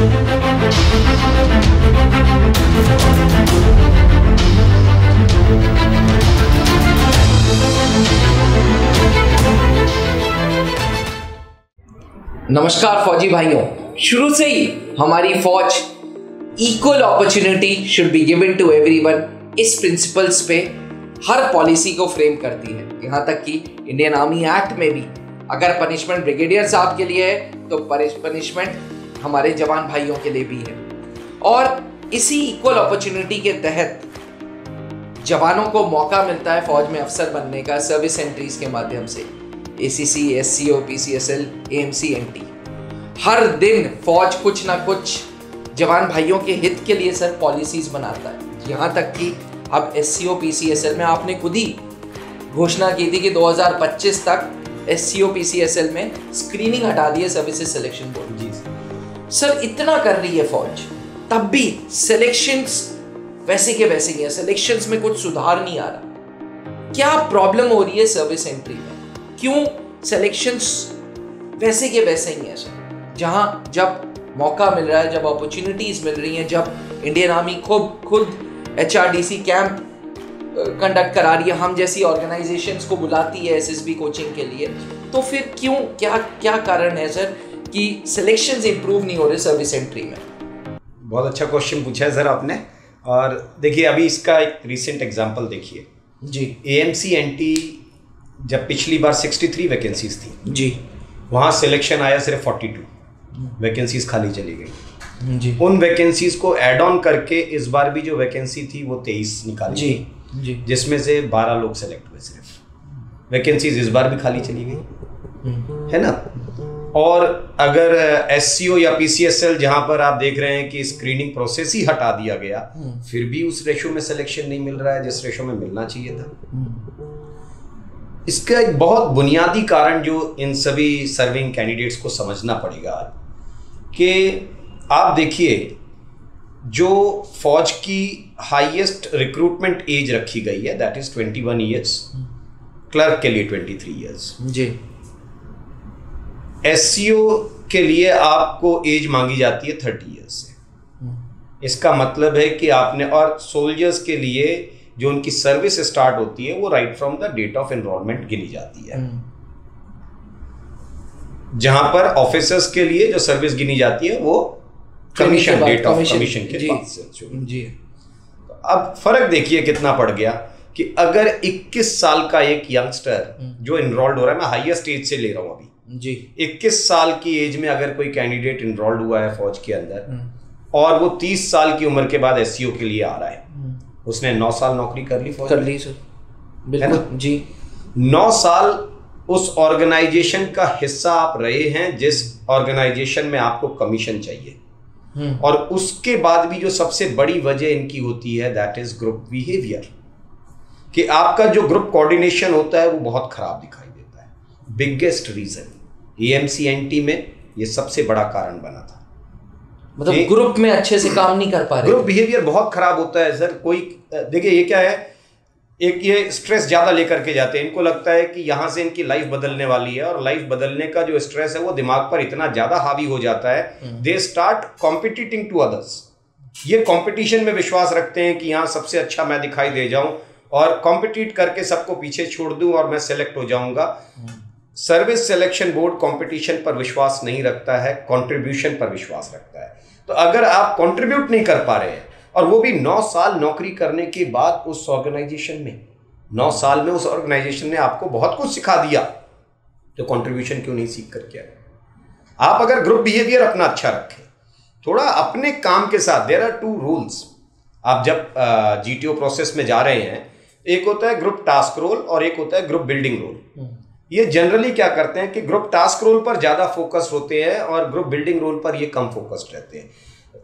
नमस्कार फौजी भाइयों, शुरू से ही हमारी फौज equal opportunity should be given to everyone इस प्रिंसिपल्स पे हर पॉलिसी को फ्रेम करती है। यहाँ तक कि इंडियन आर्मी एक्ट में भी अगर पनिशमेंट ब्रिगेडियर साहब के लिए है तो पनिशमेंट हमारे जवान भाइयों के लिए भी है। और इसी इक्वल अपॉर्चुनिटी के तहत जवानों को मौका मिलता है फौज में अफसर बनने का सर्विस एंट्रीज के माध्यम से। ACC, SCO, PCSL, AMC, NT। हर दिन फौज कुछ ना कुछ जवान भाइयों के हित के लिए सर पॉलिसीज बनाता है। यहाँ तक कि अब SCO, PCSL में आपने खुद ही घोषणा की थी कि 2025 तक SCO, PCSL में स्क्रीनिंग हटा दी है सर्विसेज सिलेक्शन बोर्ड। जी सर, इतना कर रही है फौज, तब भी सिलेक्शंस वैसे के वैसे ही है। सिलेक्शंस में कुछ सुधार नहीं आ रहा। क्या प्रॉब्लम हो रही है सर्विस एंट्री में? क्यों सिलेक्शंस वैसे के वैसे ही हैं सर? जहां जब मौका मिल रहा है, जब अपॉर्चुनिटीज मिल रही हैं, जब इंडियन आर्मी खुद HRDC कैंप कंडक्ट करा रही है, हम जैसी ऑर्गेनाइजेशंस को बुलाती है SSB कोचिंग के लिए, तो फिर क्यों, क्या कारण है सर कि सिलेक्शंस इंप्रूव नहीं हो रहे सर्विस एंट्री में? बहुत अच्छा क्वेश्चन पूछा है सर आपने। और देखिए, अभी इसका एक रिसेंट एग्जांपल देखिए जी। AMC NT जब पिछली बार 63 वैकेंसीज थी जी, वहाँ सिलेक्शन आया सिर्फ 42 वैकेंसीज खाली चली गई जी। उन वैकेंसीज को ऐड ऑन करके इस बार भी जो वैकेंसी थी वो 23 निकाली जी जी, जिसमें से 12 लोग सेलेक्ट हुए। सिर्फ वैकेंसीज इस बार भी खाली चली गई है ना। और अगर SCO या PCSL जहाँ पर आप देख रहे हैं कि स्क्रीनिंग प्रोसेस ही हटा दिया गया, फिर भी उस रेशो में सिलेक्शन नहीं मिल रहा है जिस रेशो में मिलना चाहिए था। इसका एक बहुत बुनियादी कारण जो इन सभी सर्विंग कैंडिडेट्स को समझना पड़ेगा कि आप देखिए, जो फौज की हाईएस्ट रिक्रूटमेंट एज रखी गई है दैट इज 21 ईयर्स, क्लर्क के लिए 23 ईयर्स जी। SCO के लिए आपको एज मांगी जाती है 30 ईयर्स से। इसका मतलब है कि आपने, और सोल्जर्स के लिए जो उनकी सर्विस स्टार्ट होती है वो right from the date of enrolment गिनी जाती है। जहां पर ऑफिसर्स के लिए जो सर्विस गिनी जाती है वो कमीशन, डेट ऑफ कमीशन के बाद से जी। तो अब फर्क देखिए कितना पड़ गया कि अगर 21 साल का एक यंगस्टर जो इनरोल्ड हो रहा है, मैं हाईएस्ट एज से ले रहा हूं अभी जी, 21 साल की एज में अगर कोई कैंडिडेट इनरोल्ड हुआ है फौज के अंदर और वो 30 साल की उम्र के बाद SCO के लिए आ रहा है, उसने 9 साल नौकरी कर ली फौज, कर ली सर, बिल्कुल जी। 9 साल उस ऑर्गेनाइजेशन का हिस्सा आप रहे हैं जिस ऑर्गेनाइजेशन में आपको कमीशन चाहिए, और उसके बाद भी जो सबसे बड़ी वजह इनकी होती है दैट इज ग्रुप बिहेवियर, कि आपका जो ग्रुप कोऑर्डिनेशन होता है वो बहुत खराब दिखाई देता है। बिगेस्ट रीजन AMC NT में ये सबसे बड़ा कारण बना था, मतलब ग्रुप में अच्छे से काम नहीं कर पा रहे, ग्रुप बिहेवियर बहुत खराब होता है सर। कोई देखिए, ये क्या है, एक ये स्ट्रेस ज्यादा लेकर के जाते हैं, इनको लगता है कि यहाँ से इनकी लाइफ बदलने वाली है, और लाइफ बदलने का जो स्ट्रेस है वो दिमाग पर इतना ज्यादा हावी हो जाता है, they start competing to others. ये कंपटीशन में विश्वास रखते हैं कि यहाँ सबसे अच्छा मैं दिखाई दे जाऊं और कॉम्पिटिट करके सबको पीछे छोड़ दूं और मैं सेलेक्ट हो जाऊंगा। सर्विस सिलेक्शन बोर्ड कंपटीशन पर विश्वास नहीं रखता है, कंट्रीब्यूशन पर विश्वास रखता है। तो अगर आप कंट्रीब्यूट नहीं कर पा रहे हैं, और वो भी 9 साल नौकरी करने के बाद उस ऑर्गेनाइजेशन में, 9 साल में उस ऑर्गेनाइजेशन ने आपको बहुत कुछ सिखा दिया, तो कंट्रीब्यूशन क्यों नहीं सीख करके आए? आप अगर ग्रुप बिहेवियर अपना अच्छा रखें, थोड़ा अपने काम के साथ, देयर आर 2 रूल्स। आप जब GTO प्रोसेस में जा रहे हैं, एक होता है ग्रुप टास्क रोल और एक होता है ग्रुप बिल्डिंग रोल। ये जनरली क्या करते हैं कि ग्रुप टास्क रोल पर ज्यादा फोकस होते हैं और ग्रुप बिल्डिंग रोल पर ये कम फोकस्ड रहते हैं।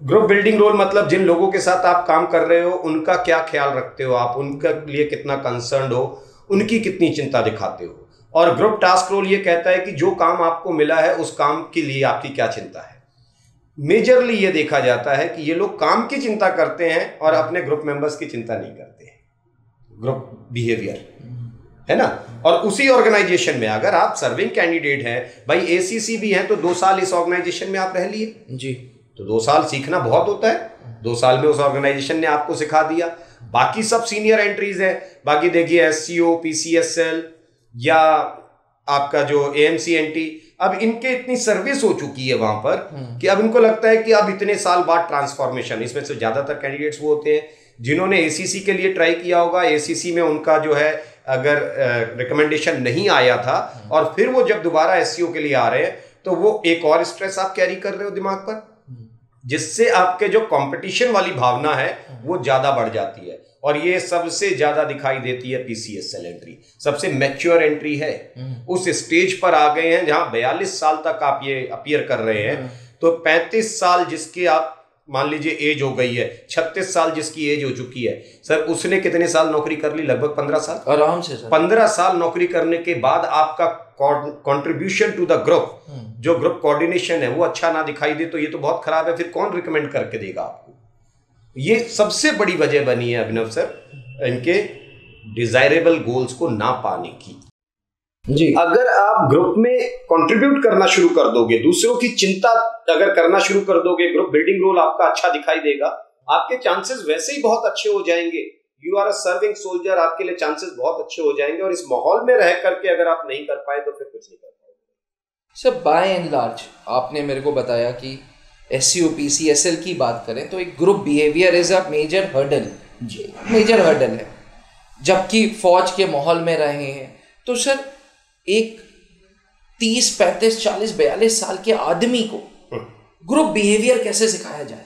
ग्रुप बिल्डिंग रोल मतलब जिन लोगों के साथ आप काम कर रहे हो उनका क्या ख्याल रखते हो, आप उनके लिए कितना कंसर्न हो, उनकी कितनी चिंता दिखाते हो। और ग्रुप टास्क रोल ये कहता है कि जो काम आपको मिला है उस काम के लिए आपकी क्या चिंता है। मेजरली ये देखा जाता है कि ये लोग काम की चिंता करते हैं और अपने ग्रुप मेंबर्स की चिंता नहीं करते हैं। ग्रुप बिहेवियर है ना। और उसी ऑर्गेनाइजेशन में अगर आप सर्विंग कैंडिडेट हैं, भाई ACC भी हैं, तो 2 साल इस ऑर्गेनाइजेशन में आप रह लिए जी, तो 2 साल सीखना बहुत होता है। 2 साल में उस ऑर्गेनाइजेशन ने आपको सिखा दिया। बाकी सब सीनियर एंट्रीज है, बाकी देखिए SCO, PCSL या आपका जो AMCNT, अब इनके इतनी सर्विस हो चुकी है वहां पर कि अब इनको लगता है कि अब इतने साल बाद ट्रांसफॉर्मेशन। इसमें से ज्यादातर कैंडिडेट्स वो होते हैं जिन्होंने ACC के लिए ट्राई किया होगा, ACC में उनका जो है अगर रिकमेंडेशन नहीं आया था और फिर वो जब दोबारा SCO के लिए आ रहे हैं तो वो एक और स्ट्रेस आप कैरी कर रहे हो दिमाग पर, जिससे आपके जो कंपटीशन वाली भावना है वो ज्यादा बढ़ जाती है। और ये सबसे ज्यादा दिखाई देती है PCSL एंट्री, सबसे मैच्योर एंट्री है। उस स्टेज पर आ गए हैं जहां 42 साल तक आप ये अपीयर कर रहे हैं, तो 35 साल जिसके आप मान लीजिए एज हो गई है, 36 साल जिसकी एज हो चुकी है, सर उसने कितने साल नौकरी कर ली? लगभग 15 साल आराम से सर। 15 साल नौकरी करने के बाद आपका कंट्रीब्यूशन टू द ग्रुप, जो ग्रुप कोऑर्डिनेशन है वो अच्छा ना दिखाई दे तो ये तो बहुत खराब है। फिर कौन रिकमेंड करके देगा आपको? ये सबसे बड़ी वजह बनी है अभिनव सर इनके डिजायरेबल गोल्स को ना पाने की जी। अगर आप ग्रुप में कंट्रीब्यूट करना शुरू कर दोगे, दूसरों की चिंता अगर करना शुरू कर दोगे, ग्रुप बिल्डिंग रोल आपका अच्छा दिखाई देगा, आपके चांसेस वैसे ही बहुत अच्छे हो जाएंगे। You are a serving soldier, आपके लिए चांसेस बहुत अच्छे हो जाएंगे। और इस माहौल में रह करके अगर आप नहीं कर पाए तो फिर कुछ नहीं कर पाओगे। सर बाय एंड लार्ज आपने मेरे को बताया कि SCO PCSL की बात करें तो एक group behaviour is a major hurdle, major hurdle है। जबकि फौज के माहौल में रहे हैं तो सर एक 30, 35, 40, 42 साल के आदमी को ग्रुप बिहेवियर कैसे सिखाया जाए?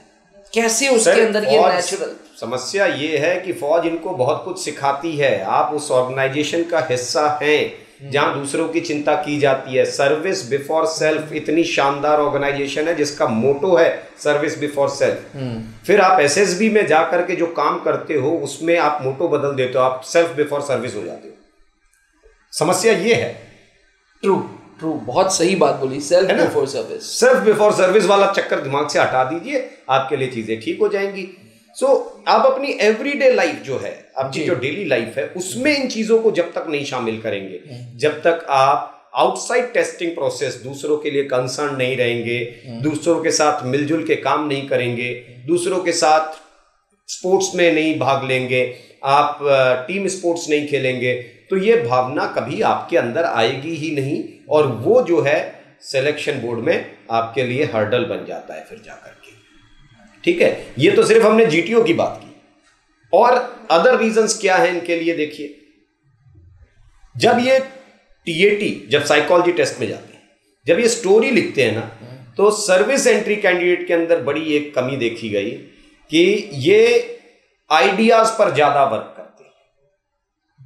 कैसे उसके अंदर ये नेचुरल? समस्या ये है कि फौज इनको बहुत कुछ सिखाती है। आप उस ऑर्गेनाइजेशन का हिस्सा हैं जहां दूसरों की चिंता की जाती है। सर्विस बिफोर सेल्फ इतनी शानदार ऑर्गेनाइजेशन है जिसका मोटो है सर्विस बिफोर सेल्फ। फिर आप SSB में जाकर के जो काम करते हो उसमें आप मोटो बदल देते हो, आप सेल्फ बिफोर सर्विस हो जाते हो। समस्या ये है। ट्रू, बहुत सही बात बोली, self before service. Self before service वाला चक्कर दिमाग से हटा दीजिए, आपके लिए चीजें ठीक हो जाएंगी। आप अपनी एवरीडे लाइफ जो है, आपकी जो डेली लाइफ है, उसमें इन चीजों को जब तक नहीं शामिल करेंगे, जब तक आप आउटसाइड टेस्टिंग प्रोसेस, दूसरों के लिए कंसर्न नहीं रहेंगे, दूसरों के साथ मिलजुल के काम नहीं करेंगे, दूसरों के साथ स्पोर्ट्स में नहीं भाग लेंगे, आप टीम स्पोर्ट्स नहीं खेलेंगे, तो ये भावना कभी आपके अंदर आएगी ही नहीं। और वो जो है सिलेक्शन बोर्ड में आपके लिए हर्डल बन जाता है फिर जाकर के। ठीक है, ये तो सिर्फ हमने GTO की बात की। और अदर रीजंस क्या है इनके लिए? देखिए, जब ये TAT, जब साइकोलॉजी टेस्ट में जाते हैं, जब ये स्टोरी लिखते हैं ना, तो सर्विस एंट्री कैंडिडेट के अंदर बड़ी एक कमी देखी गई कि ये आइडियाज पर ज्यादा वर्क करते हैं।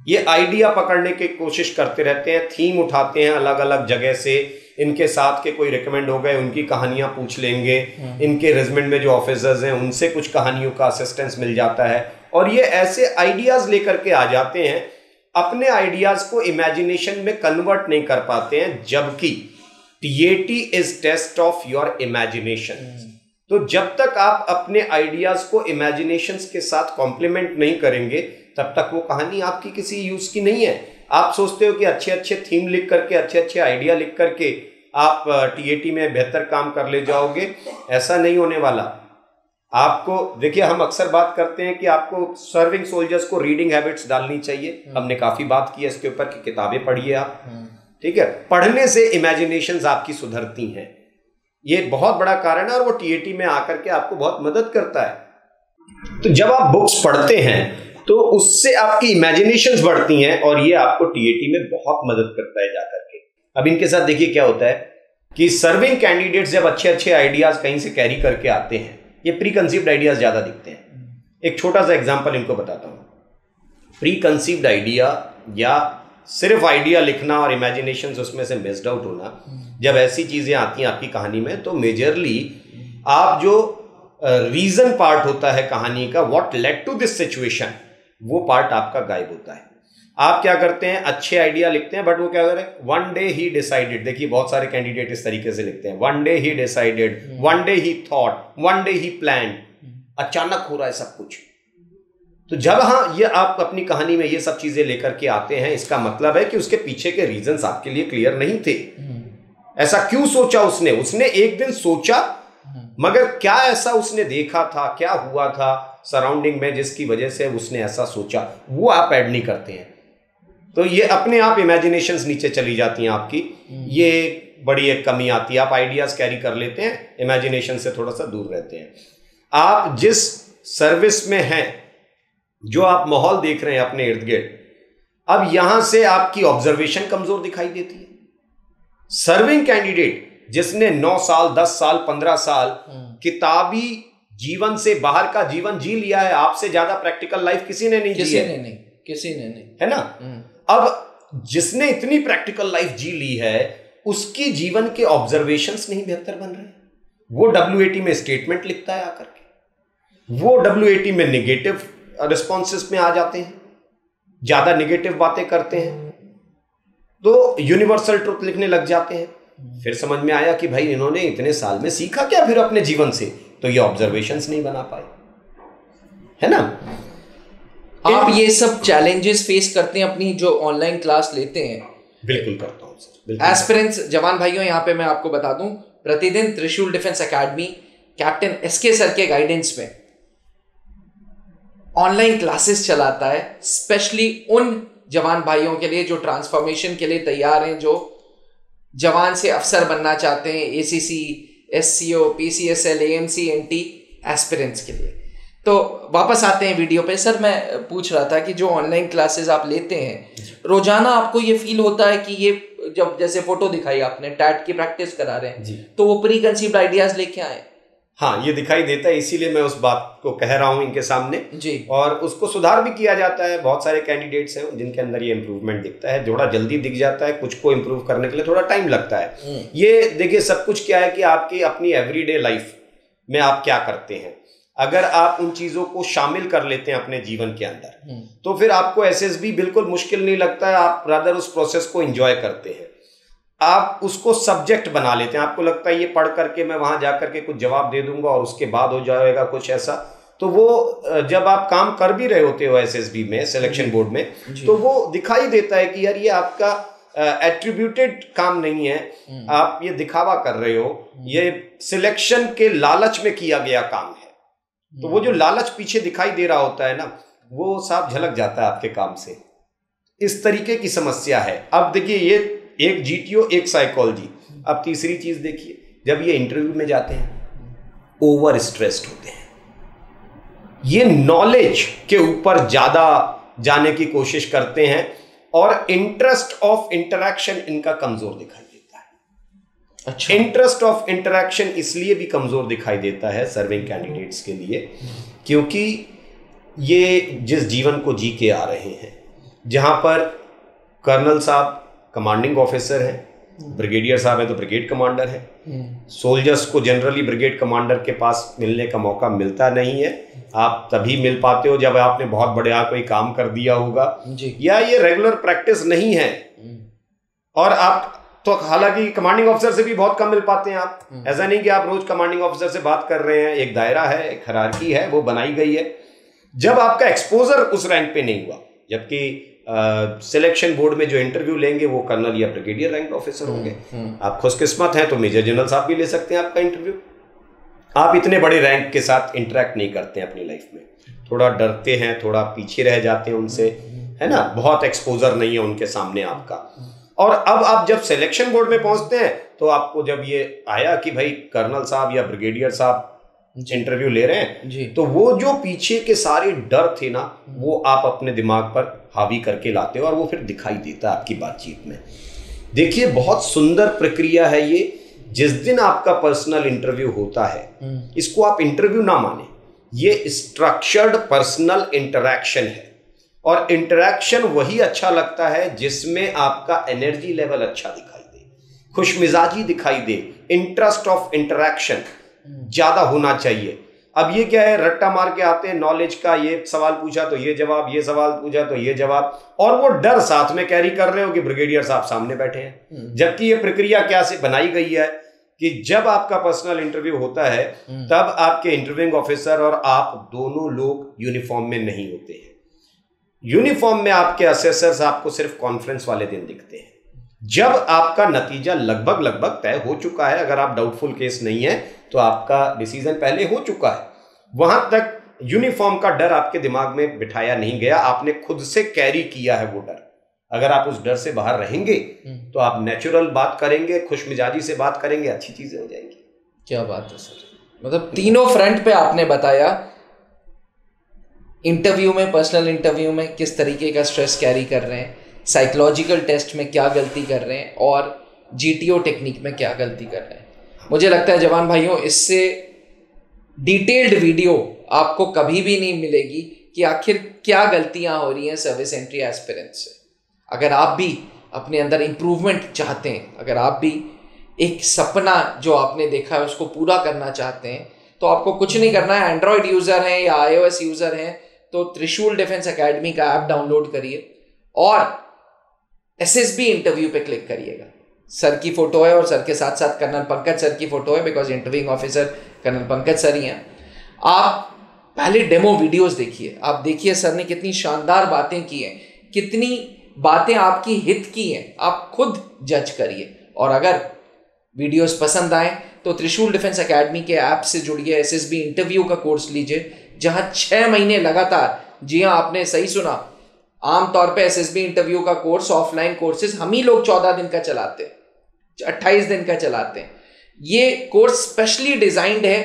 ये आइडिया पकड़ने की कोशिश करते रहते हैं, थीम उठाते हैं अलग अलग जगह से, इनके साथ के कोई रिकमेंड हो गए उनकी कहानियां पूछ लेंगे, इनके रेजिमेंट में जो ऑफिसर्स हैं उनसे कुछ कहानियों का असिस्टेंस मिल जाता है, और ये ऐसे आइडियाज लेकर के आ जाते हैं, अपने आइडियाज को इमेजिनेशन में कन्वर्ट नहीं कर पाते हैं। जबकि TAT is test of your imagination. तो जब तक आप अपने आइडियाज को इमेजिनेशंस के साथ कॉम्प्लीमेंट नहीं करेंगे, तब तक वो कहानी आपकी किसी यूज की नहीं है। आप सोचते हो कि अच्छे अच्छे थीम लिख करके, अच्छे अच्छे आइडिया लिख करके आप TAT में बेहतर काम कर ले जाओगे, ऐसा नहीं होने वाला। आपको देखिए, हम अक्सर बात करते हैं कि आपको सर्विंग सोल्जर्स को रीडिंग हैबिट्स डालनी चाहिए। हमने काफी बात की है इसके ऊपर कि किताबें पढ़िए आप, ठीक है। पढ़ने से इमेजिनेशंस आपकी सुधरती हैं, ये बहुत बड़ा कारण है, और वो TAT में आकर के आपको बहुत मदद करता है। तो जब आप बुक्स पढ़ते हैं तो उससे आपकी इमेजिनेशंस बढ़ती हैं, और ये आपको TAT में बहुत मदद करता है जाकर के। अब इनके साथ देखिए क्या होता है कि सर्विंग कैंडिडेट्स जब अच्छे अच्छे आइडियाज कहीं से कैरी करके आते हैं, ये प्री कंसीव्ड आइडियाज ज्यादा दिखते हैं। एक छोटा सा एग्जांपल इनको बताता हूं। प्री कंसीव्ड आइडिया या सिर्फ आइडिया लिखना और इमेजिनेशंस उसमें से मिस्ड आउट होना, जब ऐसी चीजें आती हैं आपकी कहानी में, तो मेजरली आप जो रीजन पार्ट होता है कहानी का, what led to this situation, वो पार्ट आपका गायब होता है। आप क्या करते हैं, अच्छे आइडिया लिखते हैं, बट वो क्या करें, वन डे ही डिसाइडेड। देखिए बहुत सारे कैंडिडेट इस तरीके से लिखते हैं, वन डे ही डिसाइडेड, वन डे ही थॉट, वन डे ही प्लान। अचानक हो रहा है सब कुछ। तो जब ये आप अपनी कहानी में ये सब चीजें लेकर के आते हैं, इसका मतलब है कि उसके पीछे के रीजंस आपके लिए क्लियर नहीं थे। ऐसा क्यों सोचा उसने एक दिन सोचा, मगर क्या ऐसा उसने देखा था, क्या हुआ था सराउंडिंग में जिसकी वजह से उसने ऐसा सोचा, वो आप ऐड नहीं करते हैं। तो ये अपने आप इमेजिनेशंस नीचे चली जाती हैं आपकी, ये बड़ी एक कमी आती है। आप आइडियाज कैरी कर लेते हैं, इमेजिनेशन से थोड़ा सा दूर रहते हैं। आप जिस सर्विस में हैं, जो आप माहौल देख रहे हैं अपने इर्द गिर्द, अब यहां से आपकी ऑब्जर्वेशन कमजोर दिखाई देती है। सर्विंग कैंडिडेट जिसने 9 साल 10 साल 15 साल किताबी जीवन से बाहर का जीवन जी लिया है, आपसे ज्यादा प्रैक्टिकल लाइफ किसी ने नहीं जी है, किसी ने नहीं, है ना। अब जिसने इतनी प्रैक्टिकल लाइफ जी ली है, उसकी जीवन के ऑब्जर्वेशंस नहीं बेहतर बन रहे। वो WAT में स्टेटमेंट लिखता है आकर के, वो WAT में निगेटिव रिस्पॉन्सेस में आ जाते हैं, ज्यादा निगेटिव बातें करते हैं, तो यूनिवर्सल ट्रुथ लिखने लग जाते हैं। फिर समझ में आया कि भाई इन्होंने इतने साल में सीखा क्या फिर अपने जीवन से, तो ये ऑब्जर्वेशंस नहीं बना पाए, है ना। आप ये सब चैलेंजेस फेस करते हैं अपनी जो ऑनलाइन क्लास लेते हैं? बिल्कुल करता हूं सर। एस्पिरेंट्स जवान भाइयों, यहाँ पे मैं आपको बता दूं, प्रतिदिन त्रिशूल defence academy captain SK sir के गाइडेंस में ऑनलाइन क्लासेस चलाता है, स्पेशली उन जवान भाइयों के लिए जो ट्रांसफॉर्मेशन के लिए तैयार हैं, जो जवान से अफसर बनना चाहते हैं, ACC, SCO, PCSL, AMC, NT aspirants के लिए। तो वापस आते हैं वीडियो पे। सर मैं पूछ रहा था कि जो ऑनलाइन क्लासेस आप लेते हैं, रोजाना आपको ये फील होता है कि ये जब जैसे फोटो दिखाई आपने, टैट की प्रैक्टिस करा रहे हैं, तो वो प्री कंसीव्ड आइडियाज लेके आए? हाँ, ये दिखाई देता है, इसीलिए मैं उस बात को कह रहा हूं इनके सामने जी। और उसको सुधार भी किया जाता है। बहुत सारे कैंडिडेट्स हैं जिनके अंदर ये इंप्रूवमेंट दिखता है, थोड़ा जल्दी दिख जाता है, कुछ को इंप्रूव करने के लिए थोड़ा टाइम लगता है। ये देखिए, सब कुछ क्या है कि आपकी अपनी एवरीडे लाइफ में आप क्या करते हैं, अगर आप उन चीजों को शामिल कर लेते हैं अपने जीवन के अंदर, तो फिर आपको SSB बिल्कुल मुश्किल नहीं लगता है। आप रादर उस प्रोसेस को एंजॉय करते हैं, आप उसको सब्जेक्ट बना लेते हैं। आपको लगता है ये पढ़ करके मैं वहां जाकर के कुछ जवाब दे दूंगा और उसके बाद हो जाएगा कुछ ऐसा। तो वो जब आप काम कर भी रहे होते हो SSB में, सिलेक्शन बोर्ड में, तो वो दिखाई देता है कि यार ये आपका एट्रीब्यूटेड काम नहीं है, आप ये दिखावा कर रहे हो, ये सिलेक्शन के लालच में किया गया काम है। तो वो जो लालच पीछे दिखाई दे रहा होता है ना, वो साफ झलक जाता है आपके काम से। इस तरीके की समस्या है। अब देखिए, ये एक GTO, एक साइकोलॉजी। अब तीसरी चीज देखिए, जब ये इंटरव्यू में जाते हैं, ओवर स्ट्रेस्ड होते हैं, ये नॉलेज के ऊपर ज्यादा जाने की कोशिश करते हैं और इंटरेस्ट ऑफ इंटरैक्शन इनका कमजोर दिखाई देता है। अच्छा, इंटरेस्ट ऑफ इंटरैक्शन इसलिए भी कमजोर दिखाई देता है सर्विंग कैंडिडेट्स के लिए, क्योंकि ये जिस जीवन को जी के आ रहे हैं, जहां पर कर्नल साहब कमांडिंग ऑफिसर हैं, ब्रिगेडियर साहब हैं तो ब्रिगेड कमांडर हैं। सोल्जर्स को जनरली ब्रिगेड कमांडर के पास मिलने का मौका मिलता नहीं है। आप तभी मिल पाते हो जब आपने बहुत बड़ा कोई काम कर दिया होगा, या ये रेगुलर प्रैक्टिस नहीं है। और आप तो हालांकि कमांडिंग ऑफिसर से भी बहुत कम मिल पाते हैं आप। ऐसा नहीं कि आप रोज कमांडिंग ऑफिसर से बात कर रहे हैं, एक दायरा है, एक हायरार्की है, वो बनाई गई है। जब आपका एक्सपोजर उस रैंक पे नहीं हुआ, जबकि सिलेक्शन बोर्ड में जो इंटरव्यू लेंगे वो कर्नल या ब्रिगेडियर रैंक ऑफिसर होंगे, आप खुशकिस्मत हैं तो मेजर जनरल साहब भी ले सकते हैं आपका इंटरव्यू। आप इतने बड़े रैंक के साथ इंटरेक्ट नहीं करते हैं अपनी लाइफ में, थोड़ा डरते हैं, थोड़ा पीछे रह जाते हैं उनसे, है ना, बहुत एक्सपोजर नहीं है उनके सामने आपका। और अब आप जब सिलेक्शन बोर्ड में पहुंचते हैं तो आपको जब ये आया कि भाई कर्नल साहब या ब्रिगेडियर साहब इंटरव्यू ले रहे हैं, तो वो जो पीछे के सारे डर थे ना, वो आप अपने दिमाग पर हावी करके लाते हो और वो फिर दिखाई देता है आपकी बातचीत में। देखिए, बहुत सुंदर प्रक्रिया है ये। जिस दिन आपका पर्सनल इंटरव्यू होता है, इसको आप इंटरव्यू ना माने, ये स्ट्रक्चर्ड पर्सनल इंटरैक्शन है। और इंटरैक्शन वही अच्छा लगता है जिसमें आपका एनर्जी लेवल अच्छा दिखाई दे, खुशमिजाजी दिखाई दे, इंटरेस्ट ऑफ इंटरैक्शन ज्यादा होना चाहिए। अब ये क्या है, रट्टा मार के आते हैं नॉलेज का, ये सवाल पूछा तो ये जवाब, ये सवाल पूछा तो ये जवाब, और वो डर साथ में कैरी कर रहे हो कि ब्रिगेडियर साहब सामने बैठे हैं। जबकि ये प्रक्रिया क्या से बनाई गई है कि जब आपका पर्सनल इंटरव्यू होता है, तब आपके इंटरव्यूइंग ऑफिसर और आप दोनों लोग यूनिफॉर्म में नहीं होते हैं। यूनिफॉर्म में आपके असेसर्स आपको सिर्फ कॉन्फ्रेंस वाले दिन दिखते हैं, जब आपका नतीजा लगभग तय हो चुका है। अगर आप डाउटफुल केस नहीं है तो आपका डिसीजन पहले हो चुका है। वहां तक यूनिफॉर्म का डर आपके दिमाग में बिठाया नहीं गया, आपने खुद से कैरी किया है वो डर। अगर आप उस डर से बाहर रहेंगे तो आप नेचुरल बात करेंगे, खुशमिजाजी से बात करेंगे, अच्छी चीजें हो जाएंगी। क्या बात है सर, मतलब तीनों फ्रंट पे आपने बताया, इंटरव्यू में, पर्सनल इंटरव्यू में किस तरीके का स्ट्रेस कैरी कर रहे हैं, साइकोलॉजिकल टेस्ट में क्या गलती कर रहे हैं, और GTO टेक्निक में क्या गलती कर रहे हैं। मुझे लगता है जवान भाइयों, इससे डिटेल्ड वीडियो आपको कभी भी नहीं मिलेगी कि आखिर क्या गलतियां हो रही हैं सर्विस एंट्री एस्पिरेंट से। अगर आप भी अपने अंदर इम्प्रूवमेंट चाहते हैं, अगर आप भी एक सपना जो आपने देखा है उसको पूरा करना चाहते हैं, तो आपको कुछ नहीं करना है। एंड्रॉयड यूज़र हैं या iOS यूज़र हैं तो त्रिशूल डिफेंस एकेडमी का ऐप डाउनलोड करिए और SSB इंटरव्यू पे क्लिक करिएगा। सर की फोटो है और सर के साथ साथ कर्नल पंकज सर की फोटो है, because interviewing officer colonel Pankaj sir ही हैं। आप पहले डेमो वीडियोस देखिए, आप देखिए सर ने कितनी शानदार बातें की हैं, कितनी बातें आपकी हित की हैं, आप खुद जज करिए। और अगर वीडियोस पसंद आए तो त्रिशूल डिफेंस एकेडमी के ऐप से जुड़िए, SSB इंटरव्यू का कोर्स लीजिए, जहां 6 महीने लगातार, जी हाँ आपने सही सुना, आमतौर पे SSB इंटरव्यू का कोर्स, ऑफलाइन कोर्सेज हम ही लोग 14 दिन का चलाते हैं, 28 दिन का चलाते हैं। ये कोर्स स्पेशली डिजाइंड है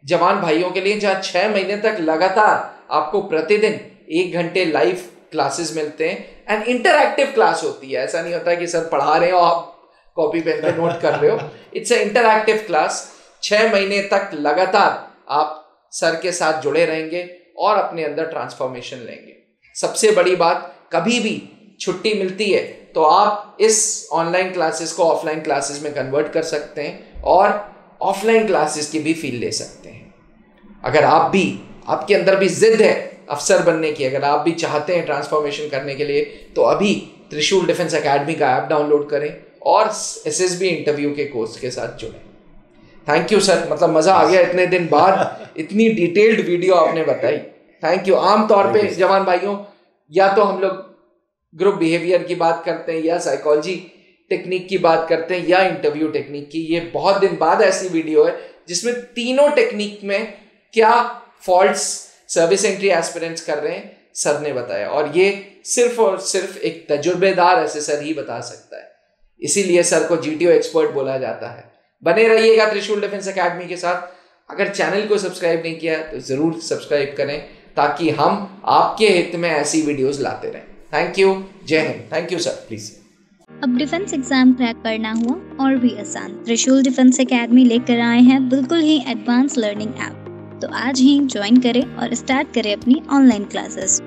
जवान भाइयों के लिए, जहां 6 महीने तक लगातार आपको प्रतिदिन 1 घंटे लाइव क्लासेस मिलते हैं एंड इंटरैक्टिव क्लास होती है। ऐसा नहीं होता कि सर पढ़ा रहे हो आप कॉपी पेन पे नोट कर रहे हो, इट्स अ इंटरैक्टिव क्लास। 6 महीने तक लगातार आप सर के साथ जुड़े रहेंगे और अपने अंदर ट्रांसफॉर्मेशन लेंगे। सबसे बड़ी बात, कभी भी छुट्टी मिलती है तो आप इस ऑनलाइन क्लासेस को ऑफलाइन क्लासेस में कन्वर्ट कर सकते हैं और ऑफलाइन क्लासेस की भी फील ले सकते हैं। अगर आप भी, आपके अंदर भी जिद है अफसर बनने की, अगर आप भी चाहते हैं ट्रांसफॉर्मेशन करने के लिए, तो अभी त्रिशूल डिफेंस एकेडमी का ऐप डाउनलोड करें और SSB इंटरव्यू के कोर्स के साथ जुड़ें। थैंक यू सर, मतलब मज़ा आ गया, इतने दिन बाद इतनी डिटेल्ड वीडियो आपने बताई, थैंक यू। आमतौर पे जवान भाइयों, या तो हम लोग ग्रुप बिहेवियर की बात करते हैं या साइकोलॉजी टेक्निक की बात करते हैं या इंटरव्यू टेक्निक की। ये बहुत दिन बाद ऐसी वीडियो है जिसमें तीनों टेक्निक में क्या फॉल्ट्स सर्विस एंट्री एस्पिरेंट्स कर रहे हैं सर ने बताया, और ये सिर्फ और सिर्फ एक तजुर्बेदार असेसर ही बता सकता है। इसीलिए सर को GTO एक्सपर्ट बोला जाता है। बने रहिएगा त्रिशूल डिफेंस एकेडमी के साथ। अगर चैनल को सब्सक्राइब नहीं किया तो जरूर सब्सक्राइब करें, ताकि हम आपके हित में ऐसी वीडियोस लाते रहें। थैंक यू, जय Hind. Thank you sir. Please. अब डिफेंस एग्जाम क्रैक करना हुआ और भी आसान, त्रिशूल डिफेंस एकेडमी लेकर आए हैं बिल्कुल ही एडवांस लर्निंग ऐप। तो आज ही ज्वाइन करें और स्टार्ट करें अपनी ऑनलाइन क्लासेस।